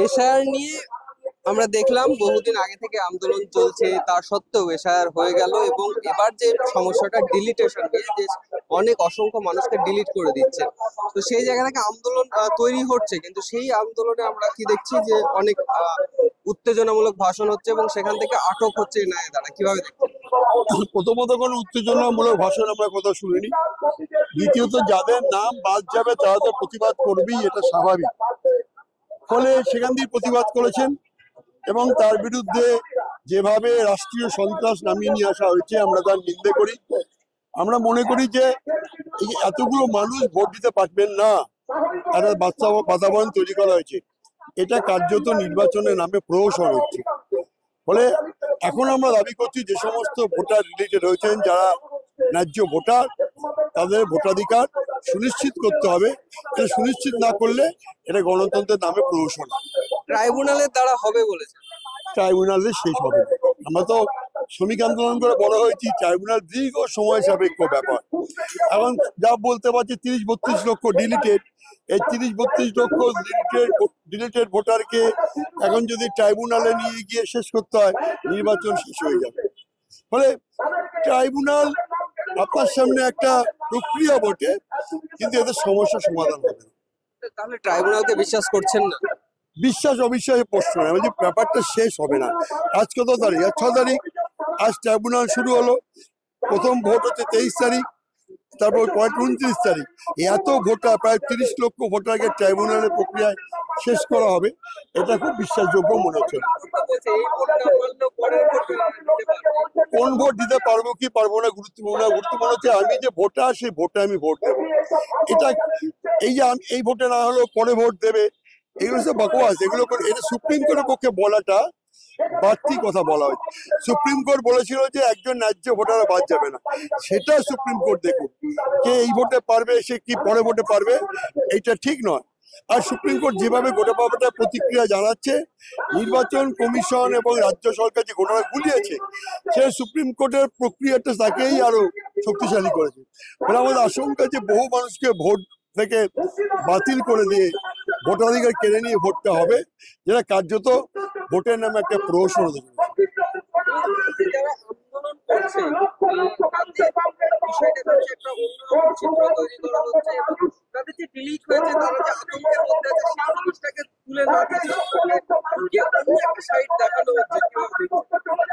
এশার নিয়ে আমরা দেখলাম বহুদিন আগে থেকে আন্দোলন চলছে, তা সত্ত্বেও এশার হয়ে গেল এবং এবার যে সমস্যাটা ডিলিটেশন নিয়ে, যে অনেক অসংখ্য মানুষকে ডিলিট করে দিচ্ছে, তো সেই জায়গা থেকে আন্দোলন তৈরি হচ্ছে, কিন্তু সেই আন্দোলনে আমরা কি দেখছি যে অনেক উত্তেজনামূলক ভাষণ হচ্ছে এবং সেখান থেকে আটক হচ্ছে নায়েদারা। কিভাবে দেখছেন? প্রথমত কোনো উত্তেজনামূলক ভাষণ আমরা কোথাও শুনিনি। দ্বিতীয়ত যাদের নাম বাদ যাবে তারা তো প্রতিবাদ করবেই, এটা স্বাভাবিক। ফলে সেখান দিয়ে প্রতিবাদ করেছেন এবং তার বিরুদ্ধে যেভাবে রাষ্ট্রীয় সন্ত্রাস নামিয়ে নিয়ে আসা হয়েছে আমরা তার নিন্দে করি। আমরা মনে করি যে এই এতগুলো মানুষ ভোট দিতে পারবেন না, একটা বাতাবরণ তৈরি করা হয়েছে, এটা কার্যত নির্বাচনের নামে প্রহসন হচ্ছে। ফলে এখন আমরা দাবি করছি যে সমস্ত ভোটার রিলেটেড হয়েছেন, যারা ন্যায্য ভোটার, তাদের ভোটাধিকার সুনিশ্চিত করতে হবে। এটা সুনিশ্চিত না করলে এটা গণতন্ত্রের নামে প্রহসন। ট্রাইব্যুনালের দ্বারা হবে বলেছে। ট্রাইব্যুনালে শেষ হবে। আমরা তো শ্রমিক আন্দোলন করে বড় হয়েছি, ট্রাইব্যুনাল দীর্ঘ সময় সাপেক্ষ ব্যাপার। এখন যা বলতে পারছি 30-32 লক্ষ ডিলিটেড, এই 30-32 লক্ষ ডিলিটেড ভোটারকে এখন যদি ট্রাইব্যুনালে নিয়ে গিয়ে শেষ করতে হয়, নির্বাচন শেষ হয়ে যাবে। ফলে ট্রাইব্যুনাল আপনার সামনে একটা প্রক্রিয়া বটে, কিন্তু এদের সমস্যা সমাধান হবে না। তাহলে ট্রাইব্যুনালকে বিশ্বাস করছেন না? বিশ্বাস অবিশ্বাসের প্রশ্ন নয়, বলছি ব্যাপারটা শেষ হবে না। আজ কত তারিখ? 6 তারিখ। আজ ট্রাইব্যুনাল শুরু হলো, প্রথম ভোট হচ্ছে 23 তারিখ, তারপর 29 তারিখ। এত ভোটার, প্রায় 30 লক্ষ ভোটারকে ট্রাইব্যুনালের প্রক্রিয়ায় শেষ করা হবে, এটা খুব বিশ্বাসযোগ্য মনে হচ্ছে। কোন ভোট দিতে পারবো কি পারবো না গুরুত্বপূর্ণ হচ্ছে আমি যে ভোটার, সেই ভোটে আমি ভোট দেবো। এটা এই যে এই ভোটে না হলেও পরে ভোট দেবে, এগুলো সব বকওয়াস। এগুলো এটা সুপ্রিম কোর্টের পক্ষে বলাটা বাড়তি কথা বলা হয়েছে। সুপ্রিম কোর্ট বলেছিল যে একজন ন্যায্য ভোটার বাদ যাবে না, সেটা সুপ্রিম কোর্ট দেখুন। কে এই ভোটে পারবে, সে কি পরে ভোটে পারবে, এইটা ঠিক নয়। আর সুপ্রিম কোর্ট যেভাবে গোটা ব্যাপারটা প্রতিক্রিয়া জানাচ্ছে, নির্বাচন কমিশন এবং রাজ্য সরকার যে ঘটনা গুলিয়েছে, সে সুপ্রিম কোর্টের প্রক্রিয়াটা তাকেই আরো শক্তিশালী করেছে। ফলে আমাদের আশঙ্কা যে বহু মানুষকে ভোট থেকে বাতিল করে দিয়ে ভোটাধিকার কেড়ে নিয়ে ভোটটা হবে, যেটা কার্যত ভোটের নামে একটা প্রহসন হতে চলেছে।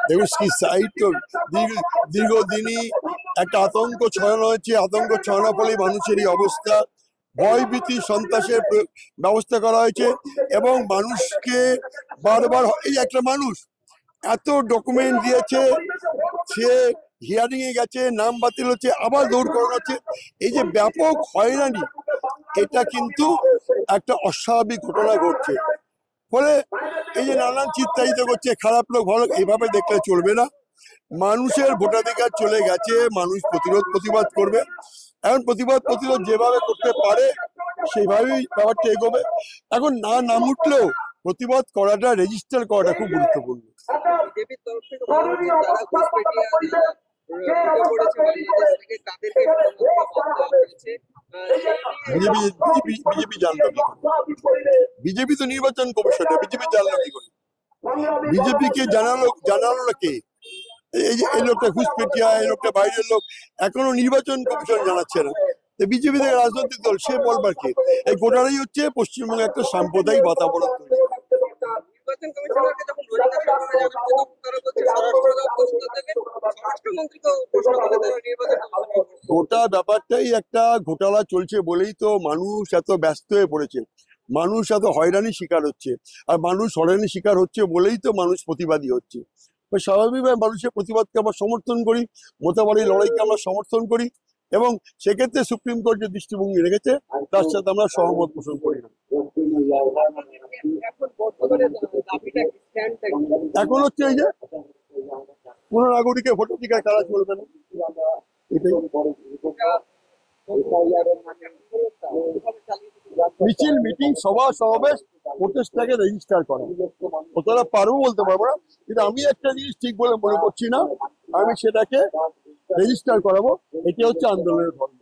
দেখুন, সাইড তো দীর্ঘদিনই একটা আতঙ্ক ছড়ানো হয়েছে। আতঙ্ক ছড়ানোর ফলে মানুষের এই অবস্থা, ভয়ভীতি সন্ত্রাসের ব্যবস্থা করা হয়েছে এবং মানুষকে বারবার, এই একটা মানুষ এত ডকুমেন্ট দিয়েছে, সে হিয়ারিং এ গেছে, নাম বাতিল হচ্ছে, আবার দৌড় করানো হচ্ছে, এই যে ব্যাপক হয়রানি, এটা কিন্তু একটা অস্বাভাবিক ঘটনা ঘটছে। ফলে এই যে নানান চিত্রায়িত করছে, খারাপ লোক ভালো, এইভাবে দেখলে চলবে না। মানুষের ভোটাধিকার চলে গেছে, মানুষ প্রতিবাদ করবে। এখন প্রতিবাদ যেভাবে করতে পারে সেইভাবেই ব্যাপারটা এগোবে। এখন না উঠলেও প্রতিবাদ করাটা, রেজিস্টার করাটা খুব গুরুত্বপূর্ণ। বিজেপি জানলো কি করে? বিজেপি তো নির্বাচন কমিশনে, বিজেপি জানলো কি করে? বিজেপিকে জানালো কে? এই যে এই লোকটা ঘুষপেটিয়া, এই লোকটা বাইরের লোক, এখনো নির্বাচন কমিশন জানাচ্ছে না। বিজেপি থেকে রাজনৈতিক দল, সে বলবার কি? এই গোটাটাই হচ্ছে পশ্চিমবঙ্গে একটা সাম্প্রদায়িক বাতাবরণ তৈরি। গোটা ব্যাপারটাই একটা ঘোটালা চলছে বলেই তো মানুষ এত ব্যস্ত হয়ে পড়েছে, মানুষ এত হয়রানির শিকার হচ্ছে। আর মানুষ হয়রানির শিকার হচ্ছে বলেই তো মানুষ প্রতিবাদী হচ্ছে। স্বাভাবিকভাবে মানুষের প্রতিবাদকে আমরা সমর্থন করি, মতবাড়ির লড়াইকে আমরা সমর্থন করি এবং সেক্ষেত্রে সুপ্রিম কোর্ট যে দৃষ্টিভঙ্গি রেখেছে তার সাথে আমরা সহমত পোষণ করি না। এখন হচ্ছে এই যে কোন নাগরিকের ভোটাধিকার কারা চলবে না, এটাই। মিছিল, মিটিং, সভা সমাবেশ, প্রোটেস্টটাকে রেজিস্টার করা, কতটা পারবো বলতে পারবো না, কিন্তু আমি একটা জিনিস ঠিক বলে মনে করছি না, আমি সেটাকে রেজিস্টার করাবো। এটি হচ্ছে আন্দোলনের ধর্ম।